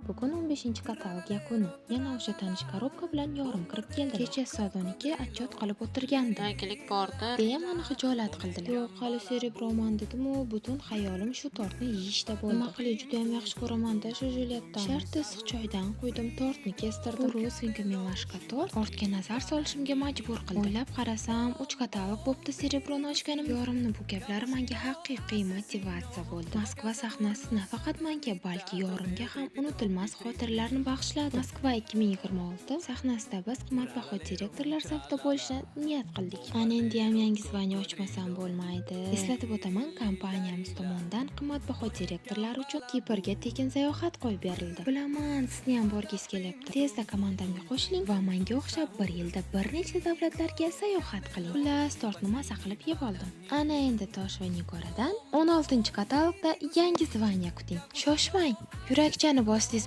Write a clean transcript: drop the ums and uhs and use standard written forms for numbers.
Bugun 15-katalog yakuni. Yana o'sha tanish korobka bilan yorim kirib keldi. Kecha soat 12 отчет qilib o'tirgandi. Yangilik bordir. deya meni hijolat qildilar. Yo'q, hali serebroman dedim-u, butun xayolim shu tortni yeyishda bo'ldi. Nima qilay, juda ham yaxshi ko'raman-da shu jiletdan. Shartta issiq choydan quydim, tortni kestirdim. Bu rozvinka milashka tort ortga nazar solishimga majbur qildi. O'ylab qarasam, 3 katalog bo'pti serebroni ochganim. Yorimni bu gaplari menga haqiqiy motivatsiya bo'ldi. Moskva sahnasi nafaqat menga, balki yorimga ham unutilmas xotirlarni bag'ishladi. Moskva 2026 sahnasida biz qimmatbaho direktorlar safida bo'lishni niyat qildik. Ana endi ham yangi zvaniya ochmasam bo'lmaydi. Eslatib o'taman, kompaniyamiz tomonidan qimmatbaho direktorlar uchun Kiprga tekin sayohat qo'yib berildi. Bilaman, sizni ham borgingiz kelyapti. Tezda komandamga qo'shiling va menga o'xshab bir yilda bir necha davlatlarga sayohat qiling. Xullas, tortni maza qilib yeb oldim. Ana endi Tosh va Nigoradan 16-katalogda yangi zvaniya kuting. Shoshmang. Yurakchani bosdingiz